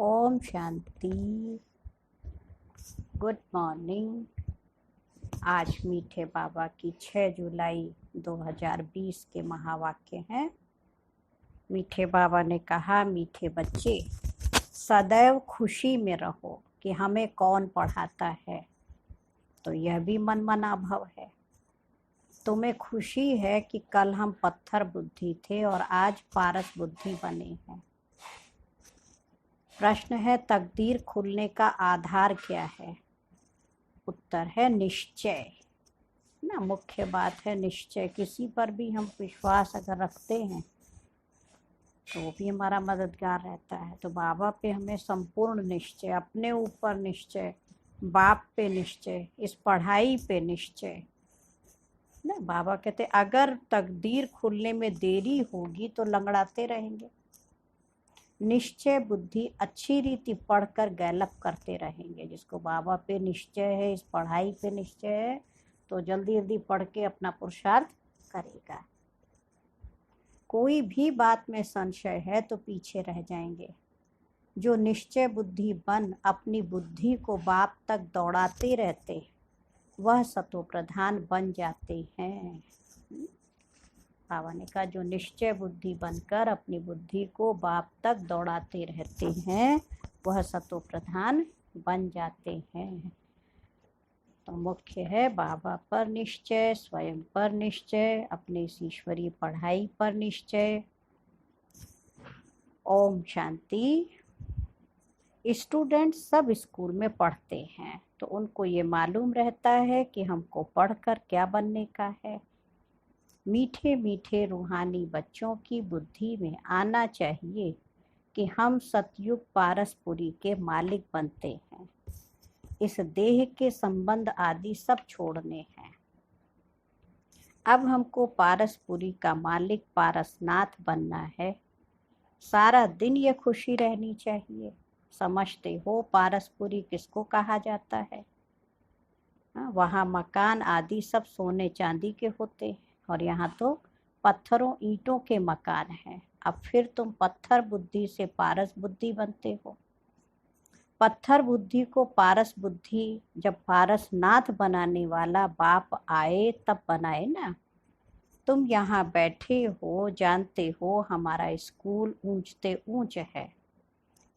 Om Shanti. Good morning. आज मीठे बाबा की 6 जुलाई 2020 के महावाक्य हैं। मीठे बाबा ने कहा, मीठे बच्चे सदैव खुशी में रहो कि हमें कौन पढ़ाता है, तो यह भी मनमना भव है। तुम्हें खुशी है कि कल हम पत्थर बुद्धि थे और आज पारस बुद्धि बने हैं। प्रश्न है, तकदीर खुलने का आधार क्या है? उत्तर है निश्चय। ना, मुख्य बात है निश्चय। किसी पर भी हम विश्वास अगर रखते हैं तो वो भी हमारा मददगार रहता है। तो बाबा पे हमें संपूर्ण निश्चय, अपने ऊपर निश्चय, बाप पे निश्चय, इस पढ़ाई पे निश्चय। ना, बाबा कहते अगर तकदीर खुलने में देरी होगी तो लंगड़ाते रहेंगे। निश्चय बुद्धि अच्छी रीति पढ़कर गैलप करते रहेंगे। जिसको बाबा पे निश्चय है, इस पढ़ाई पे निश्चय है, तो जल्दी जल्दी पढ़ के अपना पुरुषार्थ करेगा। कोई भी बात में संशय है तो पीछे रह जाएंगे। जो निश्चय बुद्धि बन अपनी बुद्धि को बाप तक दौड़ाते रहते, वह सतो प्रधान बन जाते हैं। बाबा ने कहा, जो निश्चय बुद्धि बनकर अपनी बुद्धि को बाप तक दौड़ाते रहते हैं, वह सतो प्रधान बन जाते हैं। तो मुख्य है बाबा पर निश्चय, स्वयं पर निश्चय, अपने इस ईश्वरीय पढ़ाई पर निश्चय। ओम शांति। स्टूडेंट सब स्कूल में पढ़ते हैं तो उनको ये मालूम रहता है कि हमको पढ़कर क्या बनने का है। मीठे मीठे रूहानी बच्चों की बुद्धि में आना चाहिए कि हम सतयुग पारसपुरी के मालिक बनते हैं। इस देह के संबंध आदि सब छोड़ने हैं। अब हमको पारसपुरी का मालिक पारसनाथ बनना है। सारा दिन ये खुशी रहनी चाहिए। समझते हो पारसपुरी किसको कहा जाता है? वहाँ मकान आदि सब सोने चांदी के होते हैं और यहाँ तो पत्थरों ईंटों के मकान हैं। अब फिर तुम पत्थर बुद्धि से पारस बुद्धि बनते हो। पत्थर बुद्धि को पारस बुद्धि जब पारसनाथ बनाने वाला बाप आए तब बनाए ना। तुम यहाँ बैठे हो, जानते हो हमारा स्कूल ऊंचते ऊंच है।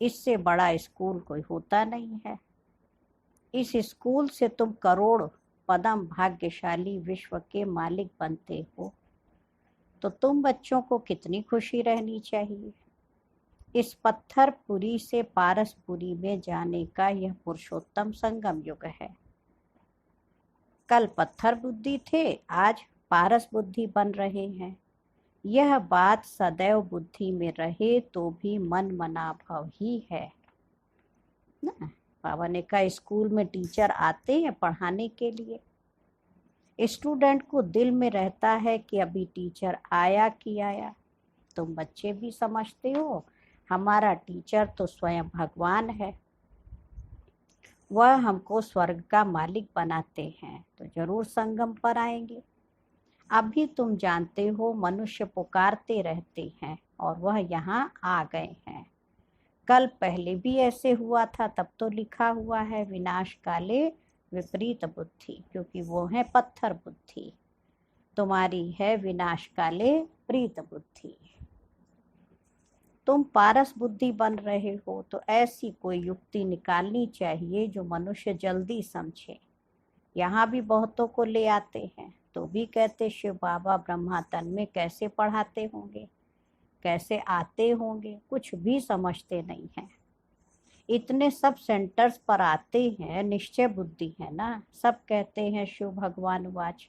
इससे बड़ा स्कूल कोई होता नहीं है। इस स्कूल से तुम करोड़ पदम भाग्यशाली विश्व के मालिक बनते हो। तो तुम बच्चों को कितनी खुशी रहनी चाहिए। इस पत्थरपुरी से पारसपुरी में जाने का यह पुरुषोत्तम संगम युग है। कल पत्थर बुद्धि थे, आज पारस बुद्धि बन रहे हैं। यह बात सदैव बुद्धि में रहे तो भी मन मना भव ही है ना। बाबा ने कहा, स्कूल में टीचर आते हैं पढ़ाने के लिए। स्टूडेंट को दिल में रहता है कि अभी टीचर आया कि आया। तुम बच्चे भी समझते हो हमारा टीचर तो स्वयं भगवान है। वह हमको स्वर्ग का मालिक बनाते हैं, तो जरूर संगम पर आएंगे। अभी तुम जानते हो मनुष्य पुकारते रहते हैं और वह यहाँ आ गए हैं। कल पहले भी ऐसे हुआ था, तब तो लिखा हुआ है विनाश काले विपरीत बुद्धि, क्योंकि वो है पत्थर बुद्धि। तुम्हारी है विनाश काले प्रीत बुद्धि। तुम पारस बुद्धि बन रहे हो तो ऐसी कोई युक्ति निकालनी चाहिए जो मनुष्य जल्दी समझे। यहाँ भी बहुतों को ले आते हैं तो भी कहते शिव बाबा ब्रह्मा तन में कैसे पढ़ाते होंगे, कैसे आते होंगे, कुछ भी समझते नहीं हैं। इतने सब सेंटर्स पर आते हैं, निश्चय बुद्धि है ना। सब कहते हैं शिव भगवान वाच,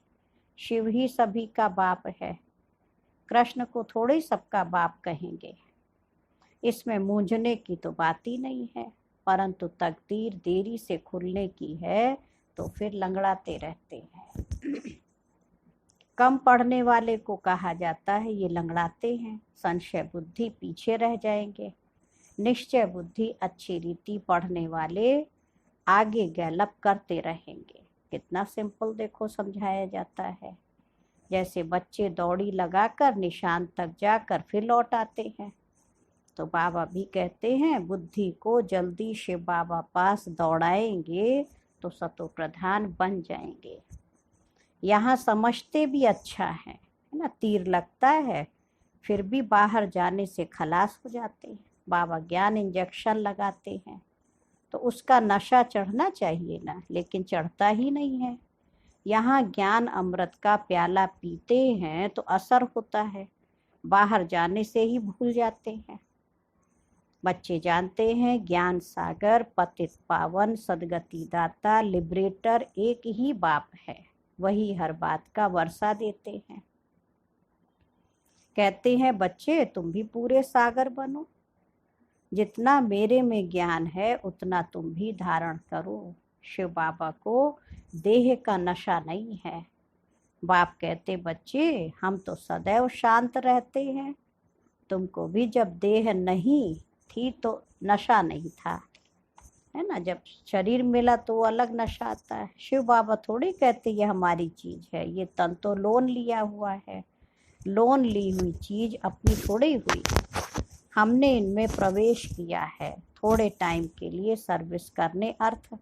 शिव ही सभी का बाप है। कृष्ण को थोड़े ही सबका बाप कहेंगे। इसमें मूंझने की तो बात ही नहीं है, परंतु तकदीर देरी से खुलने की है तो फिर लंगड़ाते रहते हैं। कम पढ़ने वाले को कहा जाता है ये लंगड़ाते हैं। संशय बुद्धि पीछे रह जाएंगे। निश्चय बुद्धि अच्छी रीति पढ़ने वाले आगे गैलप करते रहेंगे। कितना सिंपल देखो समझाया जाता है। जैसे बच्चे दौड़ी लगाकर निशान तक जाकर फिर लौट आते हैं, तो बाबा भी कहते हैं बुद्धि को जल्दी शिव बाबा पास दौड़ाएंगे तो सतो प्रधान बन जाएंगे। यहाँ समझते भी अच्छा है ना, तीर लगता है फिर भी बाहर जाने से खलास हो जाते हैं। बाबा ज्ञान इंजेक्शन लगाते हैं तो उसका नशा चढ़ना चाहिए ना, लेकिन चढ़ता ही नहीं है। यहाँ ज्ञान अमृत का प्याला पीते हैं तो असर होता है, बाहर जाने से ही भूल जाते हैं। बच्चे जानते हैं ज्ञान सागर पतित पावन सदगति दाता लिबरेटर एक ही बाप है, वही हर बात का वर्षा देते हैं। कहते हैं बच्चे तुम भी पूरे सागर बनो, जितना मेरे में ज्ञान है उतना तुम भी धारण करो। शिव बाबा को देह का नशा नहीं है। बाप कहते बच्चे हम तो सदैव शांत रहते हैं, तुमको भी जब देह नहीं थी तो नशा नहीं था, है ना। जब शरीर मिला तो वो अलग नशा आता है। शिव बाबा थोड़ी कहते ये हमारी चीज है, ये तन तो लोन लिया हुआ है, लोन ली हुई चीज अपनी थोड़ी हुई, हमने इनमें प्रवेश किया है थोड़े टाइम के लिए सर्विस करने अर्थ।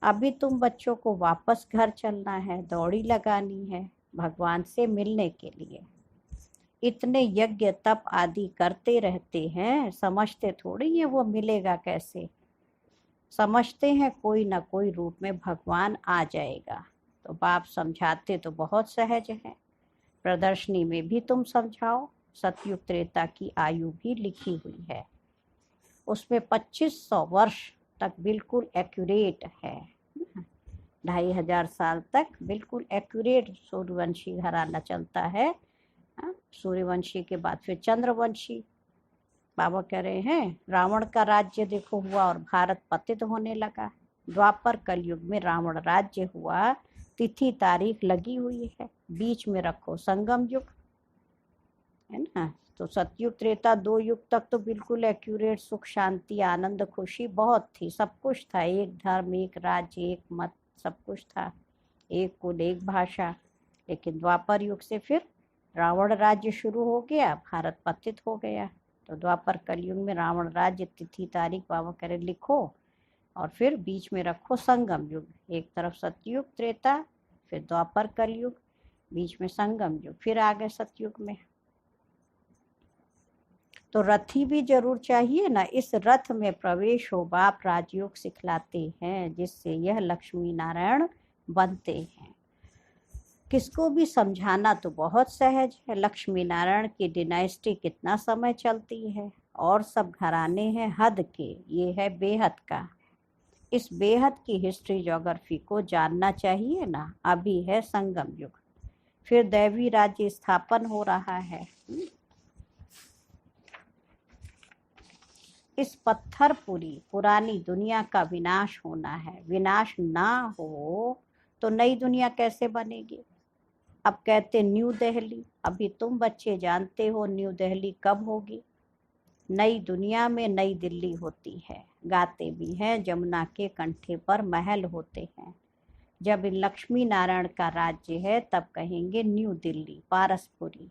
अभी तुम बच्चों को वापस घर चलना है, दौड़ी लगानी है भगवान से मिलने के लिए। इतने यज्ञ तप आदि करते रहते हैं, समझते थोड़ी है वो मिलेगा कैसे। समझते हैं कोई ना कोई रूप में भगवान आ जाएगा। तो बाप समझाते तो बहुत सहज है, प्रदर्शनी में भी तुम समझाओ। सतयुग त्रेता की आयु भी लिखी हुई है, उसमें 2500 वर्ष तक बिल्कुल एक्यूरेट है, 2500 साल तक बिल्कुल एक्यूरेट सूर्यवंशी घराना चलता है। सूर्यवंशी के बाद फिर चंद्रवंशी। बाबा कह रहे हैं रावण का राज्य देखो हुआ और भारत पतित होने लगा। द्वापर कलयुग में रावण राज्य हुआ, तिथि तारीख लगी हुई है, बीच में रखो संगम युग, है ना। तो सतयुग त्रेता 2 युग तक तो बिल्कुल एक्यूरेट सुख शांति आनंद खुशी बहुत थी, सब कुछ था, एक धर्म एक राज्य एक मत सब कुछ था, एक कुल एक भाषा। लेकिन द्वापर युग से फिर रावण राज्य शुरू हो गया, भारत पतित हो गया। तो द्वापर कलयुग में रावण राज्य तिथि तारीख बाबा करे लिखो और फिर बीच में रखो संगम युग। एक तरफ सतयुग त्रेता, फिर द्वापर कलयुग, बीच में संगम युग, फिर आगे सतयुग में। तो रथी भी जरूर चाहिए ना, इस रथ में प्रवेश हो बाप राजयोग सिखलाते हैं, जिससे यह लक्ष्मी नारायण बनते हैं। किसको भी समझाना तो बहुत सहज है। लक्ष्मी नारायण की डिनाइस्टी कितना समय चलती है और सब घराने हैं हद के, ये है बेहद का। इस बेहद की हिस्ट्री ज्योग्राफी को जानना चाहिए ना। अभी है संगम युग, फिर दैवी राज्य स्थापन हो रहा है। इस पत्थरपुरी पुरानी दुनिया का विनाश होना है, विनाश ना हो तो नई दुनिया कैसे बनेगी। अब कहते न्यू दिल्ली, अभी तुम बच्चे जानते हो न्यू दिल्ली कब होगी। नई दुनिया में नई दिल्ली होती है। गाते भी हैं जमुना के कंठे पर महल होते हैं। जब इन लक्ष्मी नारायण का राज्य है तब कहेंगे न्यू दिल्ली पारसपुरी।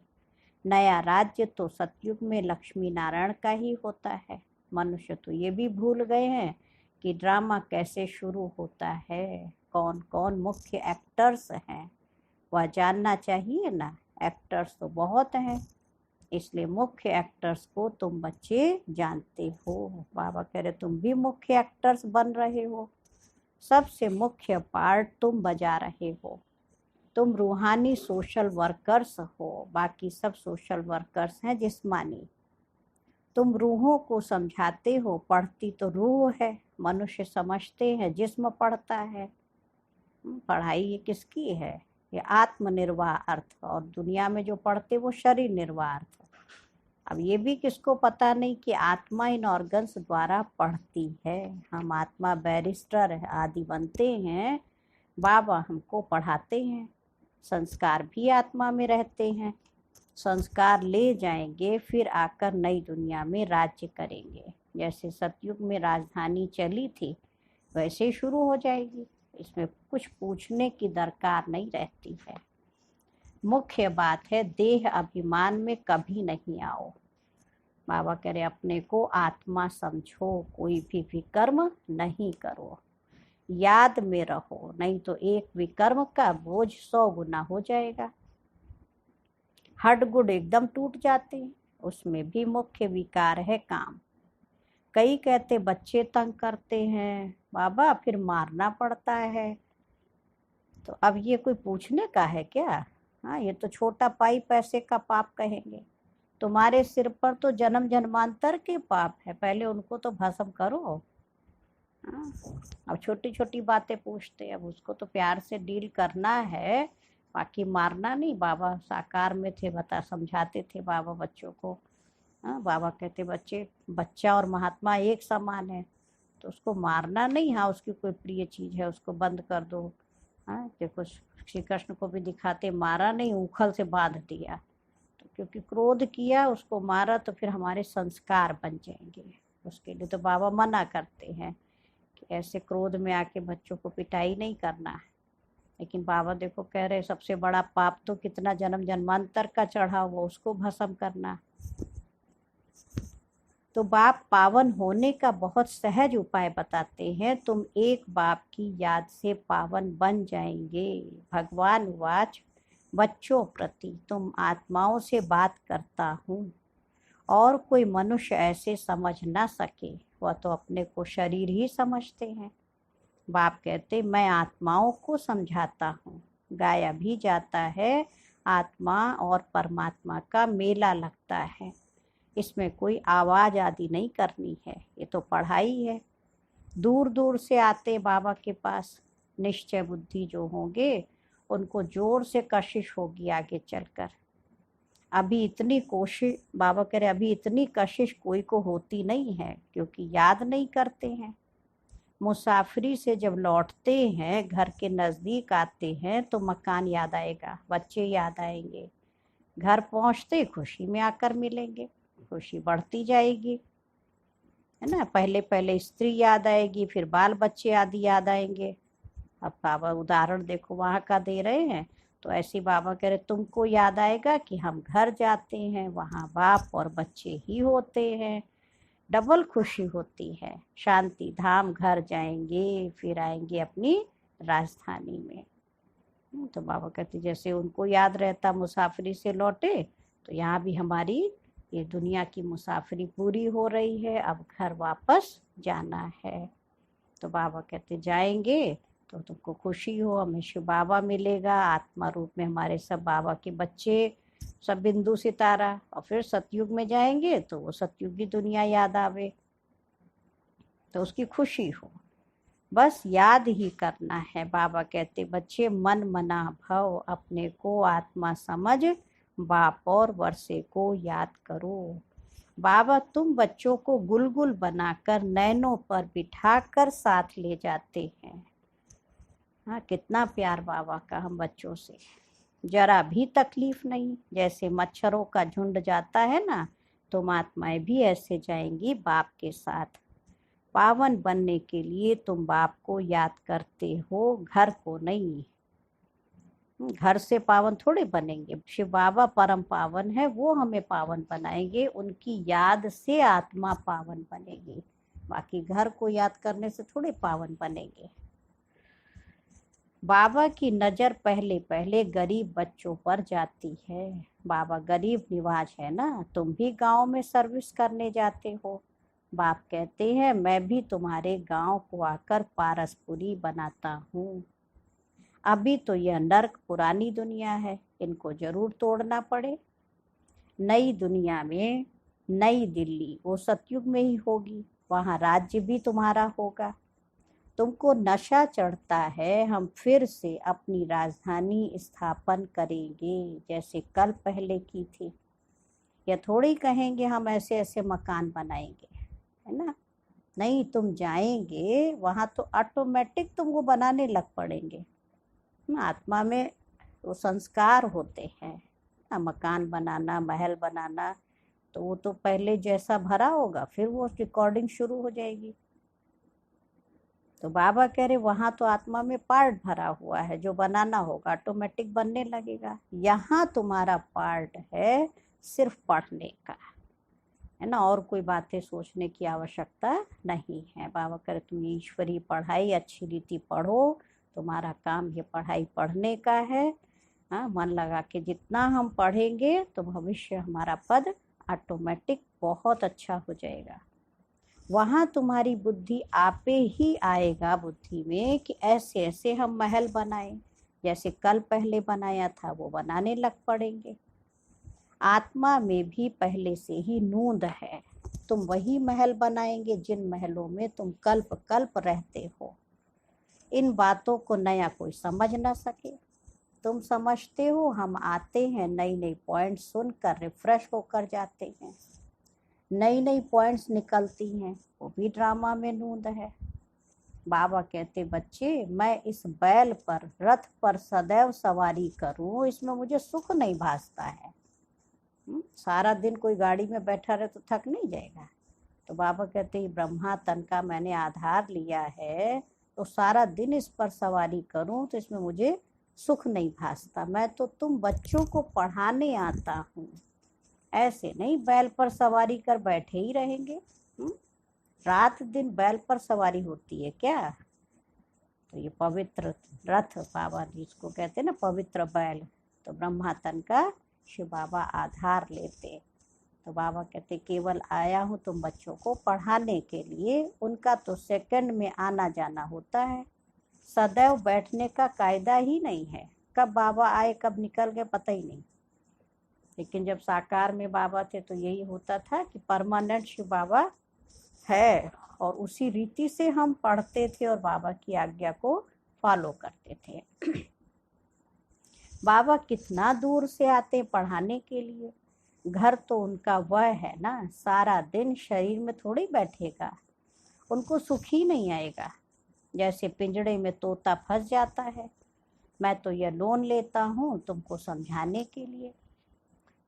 नया राज्य तो सतयुग में लक्ष्मी नारायण का ही होता है। मनुष्य तो ये भी भूल गए हैं कि ड्रामा कैसे शुरू होता है, कौन कौन मुख्य एक्टर्स हैं, वह जानना चाहिए ना। एक्टर्स तो बहुत हैं, इसलिए मुख्य एक्टर्स को तुम बच्चे जानते हो। बाबा कह रहे तुम भी मुख्य एक्टर्स बन रहे हो, सबसे मुख्य पार्ट तुम बजा रहे हो। तुम रूहानी सोशल वर्कर्स हो, बाकी सब सोशल वर्कर्स हैं जिस्मानी। तुम रूहों को समझाते हो, पढ़ती तो रूह है, मनुष्य समझते हैं जिस्म पढ़ता है। पढ़ाई ये किसकी है, ये आत्मनिर्वाह अर्थ, और दुनिया में जो पढ़ते वो शरीर निर्वाह अर्थ। अब ये भी किसको पता नहीं कि आत्मा इन ऑर्गन्स द्वारा पढ़ती है। हम आत्मा बैरिस्टर आदि बनते हैं, बाबा हमको पढ़ाते हैं। संस्कार भी आत्मा में रहते हैं, संस्कार ले जाएंगे, फिर आकर नई दुनिया में राज्य करेंगे। जैसे सतयुग में राजधानी चली थी वैसे शुरू हो जाएगी, इसमें कुछ पूछने की दरकार नहीं रहती है। मुख्य बात है देह अभिमान में कभी नहीं आओ। बाबा कह रहे अपने को आत्मा समझो, कोई भी विकर्म नहीं करो, याद में रहो, नहीं तो एक विकर्म का बोझ 100 गुना हो जाएगा। हड्ड-गुड एकदम टूट जाते हैं, उसमें भी मुख्य विकार है काम। कई कहते बच्चे तंग करते हैं बाबा, फिर मारना पड़ता है। तो अब ये कोई पूछने का है क्या? हाँ, ये तो छोटा पाई पैसे का पाप कहेंगे। तुम्हारे सिर पर तो जन्म जन्मांतर के पाप है, पहले उनको तो भस्म करो। हाँ, अब छोटी छोटी बातें पूछते, अब उसको तो प्यार से डील करना है, बाकी मारना नहीं। बाबा साकार में थे, बता समझाते थे बाबा बच्चों को। हाँ, बाबा कहते बच्चे, बच्चा और महात्मा एक समान है, तो उसको मारना नहीं। हाँ, उसकी कोई प्रिय चीज है उसको बंद कर दो। हाँ, देखो श्री कृष्ण को भी दिखाते, मारा नहीं, उखल से बांध दिया। तो क्योंकि क्रोध किया, उसको मारा, तो फिर हमारे संस्कार बन जाएंगे। उसके लिए तो बाबा मना करते हैं कि ऐसे क्रोध में आके बच्चों को पिटाई नहीं करना है। लेकिन बाबा देखो कह रहे सबसे बड़ा पाप तो कितना जन्म जन्मांतर का चढ़ा हुआ, उसको भस्म करना। तो बाप पावन होने का बहुत सहज उपाय बताते हैं। तुम एक बाप की याद से पावन बन जाएंगे। भगवान वाच, बच्चों प्रति तुम आत्माओं से बात करता हूँ, और कोई मनुष्य ऐसे समझ ना सके, वह तो अपने को शरीर ही समझते हैं। बाप कहते मैं आत्माओं को समझाता हूँ। गाया भी जाता है, आत्मा और परमात्मा का मेला लगता है। इसमें कोई आवाज आदि नहीं करनी है, ये तो पढ़ाई है। दूर दूर से आते बाबा के पास निश्चय बुद्धि जो होंगे, उनको जोर से कशिश होगी आगे चलकर। अभी इतनी कोशिश, बाबा कह रहे अभी इतनी कशिश कोई को होती नहीं है, क्योंकि याद नहीं करते हैं। मुसाफरी से जब लौटते हैं, घर के नजदीक आते हैं, तो मकान याद आएगा, बच्चे याद आएंगे। घर पहुंचते खुशी में आकर मिलेंगे, खुशी बढ़ती जाएगी, है ना। पहले पहले स्त्री याद आएगी, फिर बाल बच्चे आदि याद आएंगे। अब बाबा उदाहरण देखो वहाँ का दे रहे हैं। तो ऐसे बाबा कह रहे तुमको याद आएगा कि हम घर जाते हैं, वहाँ बाप और बच्चे ही होते हैं, डबल खुशी होती है। शांति धाम घर जाएंगे, फिर आएंगे अपनी राजधानी में। तो बाबा कहते जैसे उनको याद रहता मुसाफरी से लौटे, तो यहाँ भी हमारी ये दुनिया की मुसाफरी पूरी हो रही है, अब घर वापस जाना है। तो बाबा कहते जाएंगे तो तुमको खुशी हो, हमें शिव बाबा मिलेगा आत्मा रूप में, हमारे सब बाबा के बच्चे, सब बिंदु सितारा। और फिर सतयुग में जाएंगे तो वो सतयुग की दुनिया याद आवे, तो उसकी खुशी हो। बस याद ही करना है। बाबा कहते बच्चे मन मना भव, अपने को आत्मा समझ, बाप और वर्षे को याद करो। बाबा तुम बच्चों को गुलगुल बनाकर नैनों पर बिठाकर साथ ले जाते हैं। हाँ, कितना प्यार बाबा का हम बच्चों से, जरा भी तकलीफ नहीं। जैसे मच्छरों का झुंड जाता है ना, तुम आत्माएं भी ऐसे जाएंगी बाप के साथ। पावन बनने के लिए तुम बाप को याद करते हो, घर को नहीं। घर से पावन थोड़े बनेंगे, शिव बाबा परम पावन है, वो हमें पावन बनाएंगे, उनकी याद से आत्मा पावन बनेगी। बाकी घर को याद करने से थोड़े पावन बनेंगे। बाबा की नजर पहले पहले गरीब बच्चों पर जाती है। बाबा गरीब निवाज है ना, तुम भी गांव में सर्विस करने जाते हो। बाप कहते हैं मैं भी तुम्हारे गांव को आकर पारसपुरी बनाता हूँ। अभी तो यह नर्क पुरानी दुनिया है, इनको जरूर तोड़ना पड़े। नई दुनिया में नई दिल्ली वो सतयुग में ही होगी, वहाँ राज्य भी तुम्हारा होगा। तुमको नशा चढ़ता है, हम फिर से अपनी राजधानी स्थापन करेंगे जैसे कल पहले की थी। या थोड़ी कहेंगे हम ऐसे ऐसे मकान बनाएंगे, है ना। नहीं, तुम जाएंगे वहाँ तो ऑटोमेटिक तुमको बनाने लग पड़ेंगे। आत्मा में वो संस्कार होते हैं ना, मकान बनाना, महल बनाना, तो वो तो पहले जैसा भरा होगा, फिर वो रिकॉर्डिंग शुरू हो जाएगी। तो बाबा कह रहे वहां तो आत्मा में पार्ट भरा हुआ है, जो बनाना होगा ऑटोमेटिक बनने लगेगा। यहाँ तुम्हारा पार्ट है सिर्फ पढ़ने का। है ना, और कोई बातें सोचने की आवश्यकता नहीं है। बाबा करे तुम ईश्वरीय पढ़ाई अच्छी रीति पढ़ो, तुम्हारा काम ये पढ़ाई पढ़ने का है। हाँ, मन लगा के जितना हम पढ़ेंगे तो भविष्य हमारा पद ऑटोमेटिक बहुत अच्छा हो जाएगा। वहाँ तुम्हारी बुद्धि आपे ही आएगा बुद्धि में कि ऐसे ऐसे हम महल बनाए, जैसे कल पहले बनाया था वो बनाने लग पड़ेंगे। आत्मा में भी पहले से ही नूंद है, तुम वही महल बनाएंगे जिन महलों में तुम कल्प कल्प रहते हो। इन बातों को नया कोई समझ ना सके। तुम समझते हो, हम आते हैं नई नई पॉइंट सुनकर रिफ्रेश होकर जाते हैं। नई नई पॉइंट्स निकलती हैं, वो भी ड्रामा में नूंद है। बाबा कहते बच्चे मैं इस बैल पर रथ पर सदैव सवारी करूं, इसमें मुझे सुख नहीं भासता है। सारा दिन कोई गाड़ी में बैठा रहे तो थक नहीं जाएगा। तो बाबा कहते ब्रह्मा तन का मैंने आधार लिया है, तो सारा दिन इस पर सवारी करूं तो इसमें मुझे सुख नहीं भासता। मैं तो तुम बच्चों को पढ़ाने आता हूँ, ऐसे नहीं बैल पर सवारी कर बैठे ही रहेंगे। रात दिन बैल पर सवारी होती है क्या? तो ये पवित्र रथ बाबा जिसको कहते हैं ना पवित्र बैल, तो ब्रह्मा तन का शिव बाबा आधार लेते। तो बाबा कहते केवल आया हूँ तुम बच्चों को पढ़ाने के लिए। उनका तो सेकंड में आना जाना होता है, सदैव बैठने का कायदा ही नहीं है। कब बाबा आए कब निकल गए पता ही नहीं। लेकिन जब साकार में बाबा थे तो यही होता था कि परमानेंट शिव बाबा है, और उसी रीति से हम पढ़ते थे और बाबा की आज्ञा को फॉलो करते थे। बाबा कितना दूर से आते पढ़ाने के लिए, घर तो उनका वह है ना, सारा दिन शरीर में थोड़ी बैठेगा, उनको सुख ही नहीं आएगा। जैसे पिंजड़े में तोता फंस जाता है। मैं तो यह लोन लेता हूँ तुमको समझाने के लिए।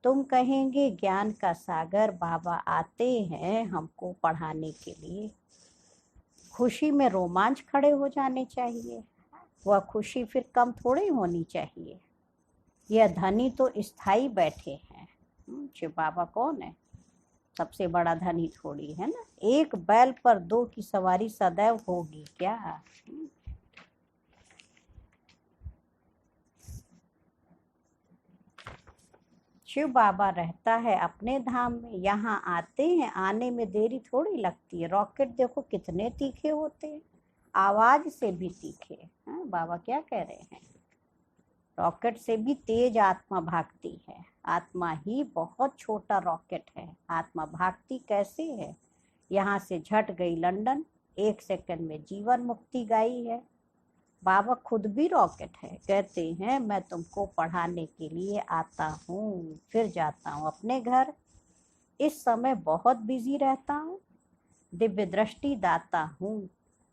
तुम कहेंगे ज्ञान का सागर बाबा आते हैं हमको पढ़ाने के लिए। खुशी में रोमांच खड़े हो जाने चाहिए, वह खुशी फिर कम थोड़ी होनी चाहिए। यह धनी तो स्थाई बैठे हैं। शिव बाबा कौन है? सबसे बड़ा धनी थोड़ी है ना। एक बैल पर दो की सवारी सदैव होगी क्या? शिव बाबा रहता है अपने धाम में, यहाँ आते हैं, आने में देरी थोड़ी लगती है। रॉकेट देखो कितने तीखे होते हैं, आवाज से भी तीखे। बाबा क्या कह रहे हैं? रॉकेट से भी तेज आत्मा भागती है। आत्मा ही बहुत छोटा रॉकेट है। आत्मा भागती कैसे है? यहाँ से झट गई लंदन, 1 सेकंड में जीवन मुक्ति गाई है। बाबा खुद भी रॉकेट है। कहते हैं मैं तुमको पढ़ाने के लिए आता हूँ, फिर जाता हूँ अपने घर। इस समय बहुत बिजी रहता हूँ, दिव्य दृष्टि दाता हूँ,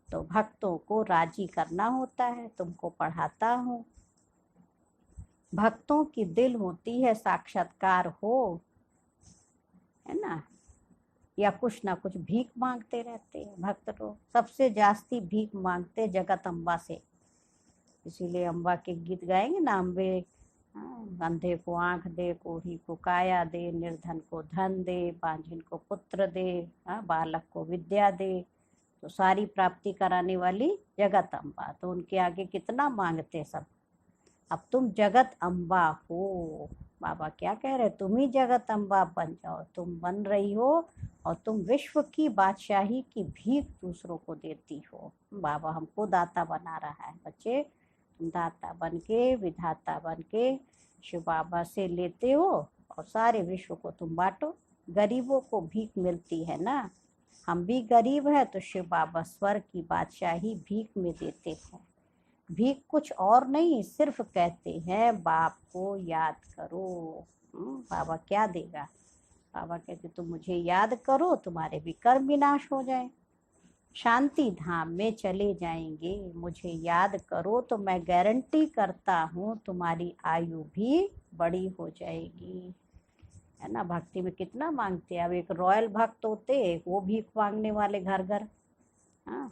तो भक्तों को राजी करना होता है, तुमको पढ़ाता हूँ। भक्तों की दिल होती है साक्षात्कार हो, है ना, या कुछ ना कुछ भीख मांगते रहते हैं। भक्त लोग सबसे जास्ती भीख मांगते जगत अम्बा से। इसीलिए अम्बा के गीत गाएंगे ना, अम्बे अंधे को आंख दे, कोढ़ी को काया दे, निर्धन को धन दे, बांझिन को पुत्र दे, बालक को विद्या दे। तो सारी प्राप्ति कराने वाली जगत अम्बा, तो उनके आगे कितना मांगते सब। अब तुम जगत अम्बा हो। बाबा क्या कह रहे, तुम ही जगत अम्बा बन जाओ। तुम बन रही हो और तुम विश्व की बादशाही की भीख दूसरों को देती हो। बाबा हमको दाता बना रहा है। बच्चे तुम दाता बन के, विधाता बन के शिव बाबा से लेते हो और सारे विश्व को तुम बांटो। गरीबों को भीख मिलती है ना, हम भी गरीब है तो शिव बाबा स्वर्ग की बादशाही भीख में देते हैं। भीख कुछ और नहीं, सिर्फ कहते हैं बाप को याद करो। बाबा क्या देगा? बाबा कहते तुम मुझे याद करो, तुम्हारे भी कर्म विनाश हो जाए, शांति धाम में चले जाएंगे। मुझे याद करो तो मैं गारंटी करता हूँ तुम्हारी आयु भी बड़ी हो जाएगी, है ना। भक्ति में कितना मांगते हैं। अब एक रॉयल भक्त होते, वो भीख मांगने वाले घर घर,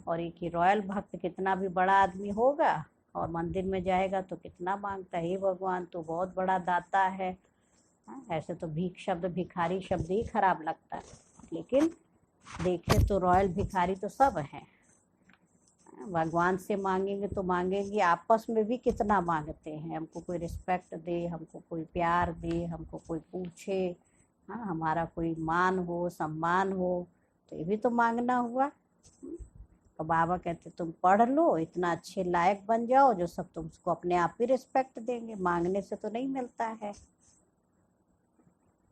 और एक ही रॉयल भक्त कितना भी बड़ा आदमी होगा और मंदिर में जाएगा तो कितना मांगता है, हे भगवान तो बहुत बड़ा दाता है। ऐसे तो भीख शब्द, भिखारी शब्द ही खराब लगता है। लेकिन देखे तो रॉयल भिखारी तो सब हैं। भगवान से मांगेंगे तो मांगेंगे, आपस में भी कितना मांगते हैं, हमको कोई रिस्पेक्ट दे, हमको कोई प्यार दे, हमको कोई पूछे, हाँ हमारा कोई मान हो, सम्मान हो, तो ये भी तो मांगना हुआ। तो बाबा कहते तुम पढ़ लो, इतना अच्छे लायक बन जाओ जो सब तुमको अपने आप ही रिस्पेक्ट देंगे, मांगने से तो नहीं मिलता है।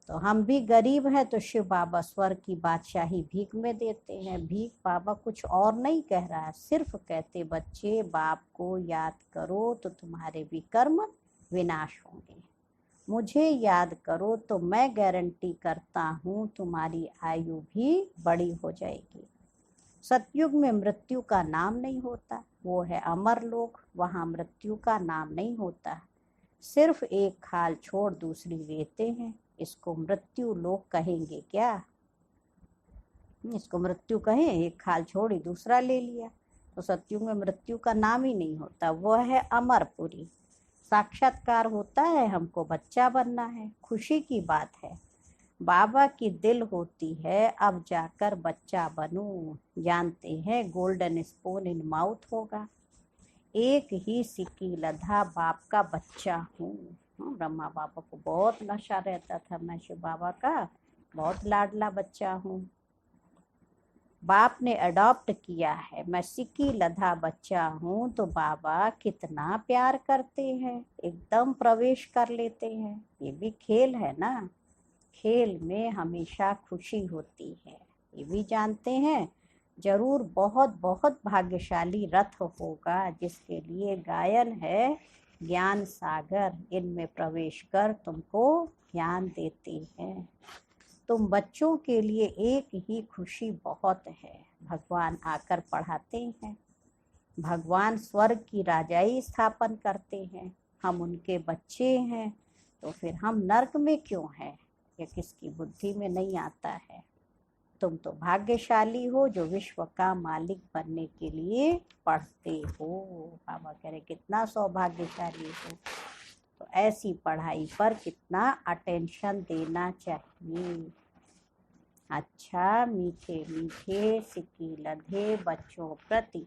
तो हम भी गरीब हैं तो शिव बाबा स्वर्ग की बादशाही भीख में देते हैं। भीख बाबा कुछ और नहीं कह रहा है, सिर्फ कहते बच्चे बाप को याद करो तो तुम्हारे भी कर्म विनाश होंगे, मुझे याद करो तो मैं गारंटी करता हूँ तुम्हारी आयु भी बड़ी हो जाएगी। सतयुग में मृत्यु का नाम नहीं होता, वो है अमर लोक, वहाँ मृत्यु का नाम नहीं होता। सिर्फ एक खाल छोड़ दूसरी लेते हैं, इसको मृत्यु लोक कहेंगे क्या? इसको मृत्यु कहें, एक खाल छोड़ी दूसरा ले लिया, तो सतयुग में मृत्यु का नाम ही नहीं होता, वह है अमरपुरी। साक्षात्कार होता है, हमको बच्चा बनना है, खुशी की बात है। बाबा की दिल होती है अब जाकर बच्चा बनूं, जानते हैं गोल्डन स्पून इन माउथ होगा। एक ही सिक्की लधा बाप का बच्चा हूँ। ब्रह्मा बाबा को बहुत नशा रहता था, मैं शिव बाबा का बहुत लाडला बच्चा हूँ। बाप ने अडॉप्ट किया है, मैं सिक्की लधा बच्चा हूँ, तो बाबा कितना प्यार करते हैं, एकदम प्रवेश कर लेते हैं। ये भी खेल है ना, खेल में हमेशा खुशी होती है, ये भी जानते हैं। जरूर बहुत बहुत भाग्यशाली रथ होगा जिसके लिए गायन है ज्ञान सागर, इनमें प्रवेश कर तुमको ज्ञान देते हैं। तुम बच्चों के लिए एक ही खुशी बहुत है, भगवान आकर पढ़ाते हैं, भगवान स्वर्ग की राजाई स्थापन करते हैं, हम उनके बच्चे हैं, तो फिर हम नर्क में क्यों हैं, ये किसकी बुद्धि में नहीं आता है। तुम तो भाग्यशाली हो जो विश्व का मालिक बनने के लिए पढ़ते हो। बाबा कह रहे कितना सौभाग्यशाली हो, तो ऐसी पढ़ाई पर कितना अटेंशन देना चाहिए। अच्छा मीठे मीठे सिक्की लधे बच्चों प्रति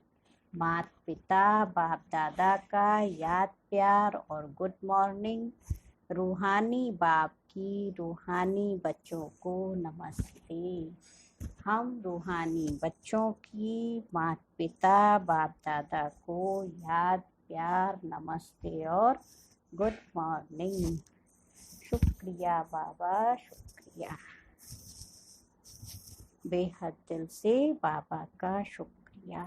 माता पिता बाप दादा का याद प्यार और गुड मॉर्निंग। रूहानी बाप की रूहानी बच्चों को नमस्ते। हम रूहानी बच्चों की माता पिता बाप दादा को याद प्यार नमस्ते और गुड मॉर्निंग। शुक्रिया बाबा, शुक्रिया, बेहद दिल से बाबा का शुक्रिया।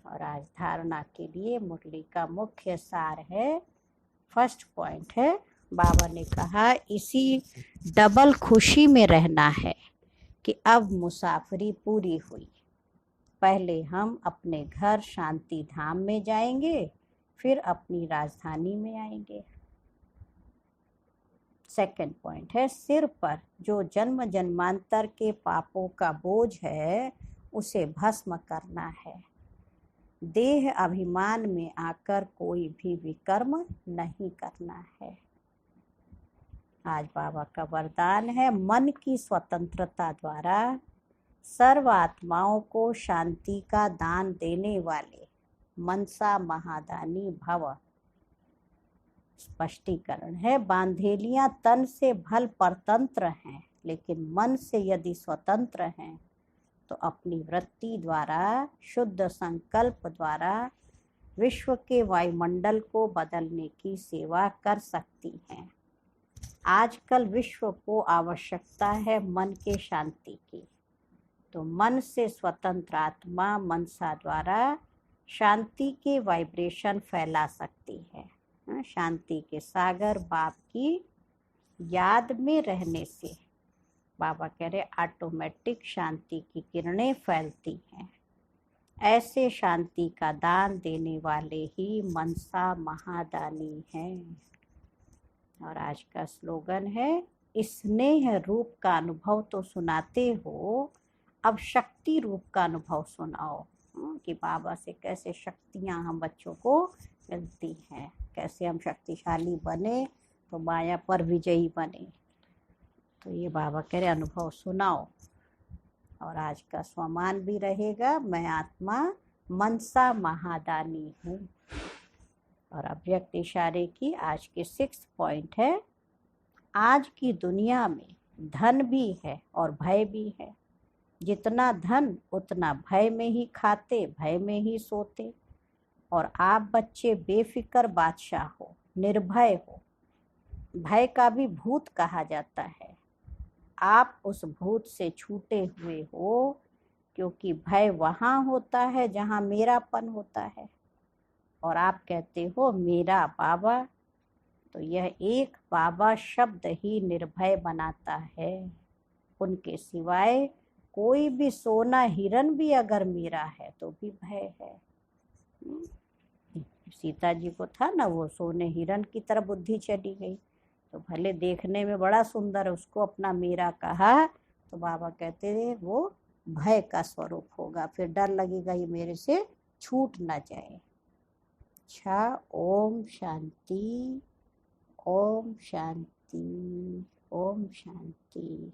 और आज धारणा के लिए मुरली का मुख्य सार है, फर्स्ट पॉइंट है, बाबा ने कहा इसी डबल खुशी में रहना है कि अब मुसाफरी पूरी हुई, पहले हम अपने घर शांति धाम में जाएंगे, फिर अपनी राजधानी में आएंगे। सेकंड पॉइंट है, सिर पर जो जन्म जन्मांतर के पापों का बोझ है उसे भस्म करना है, देह अभिमान में आकर कोई भी विकर्म नहीं करना है। आज बाबा का वरदान है, मन की स्वतंत्रता द्वारा सर्व आत्माओं को शांति का दान देने वाले मनसा महादानी भव। स्पष्टीकरण है, बांधेलियां तन से भल परतंत्र हैं, लेकिन मन से यदि स्वतंत्र हैं तो अपनी वृत्ति द्वारा शुद्ध संकल्प द्वारा विश्व के वायुमंडल को बदलने की सेवा कर सकती हैं। आजकल विश्व को आवश्यकता है मन के शांति की, तो मन से स्वतंत्र आत्मा मनसा द्वारा शांति के वाइब्रेशन फैला सकती है। शांति के सागर बाप की याद में रहने से बाबा कह रहे ऑटोमेटिक शांति की किरणें फैलती हैं। ऐसे शांति का दान देने वाले ही मनसा महादानी हैं। और आज का स्लोगन है, स्नेह रूप का अनुभव तो सुनाते हो, अब शक्ति रूप का अनुभव सुनाओ, कि बाबा से कैसे शक्तियाँ हम बच्चों को मिलती हैं, कैसे हम शक्तिशाली बने तो माया पर विजयी बने। तो ये बाबा कह रहे अनुभव सुनाओ। और आज का स्वमान भी रहेगा, मैं आत्मा मनसा महादानी हूँ। और अव्यक्त इशारे की आज के 6 पॉइंट है, आज की दुनिया में धन भी है और भय भी है। जितना धन उतना भय में ही खाते, भय में ही सोते। और आप बच्चे बेफिक्र बादशाह हो, निर्भय हो। भय का भी भूत कहा जाता है। आप उस भूत से छूटे हुए हो, क्योंकि भय वहाँ होता है जहाँ मेरापन होता है। और आप कहते हो मेरा बाबा, तो यह एक बाबा शब्द ही निर्भय बनाता है। उनके सिवाय कोई भी सोना हिरन भी अगर मेरा है तो भी भय है। सीता जी को था ना, वो सोने हिरन की तरह बुद्धि चली गई। तो भले देखने में बड़ा सुंदर, उसको अपना मेरा कहा, तो बाबा कहते थे वो भय का स्वरूप होगा, फिर डर लगेगा ये मेरे से छूट ना जाए। अच्छा, ओम शांति, ओम शांति, ओम शांति।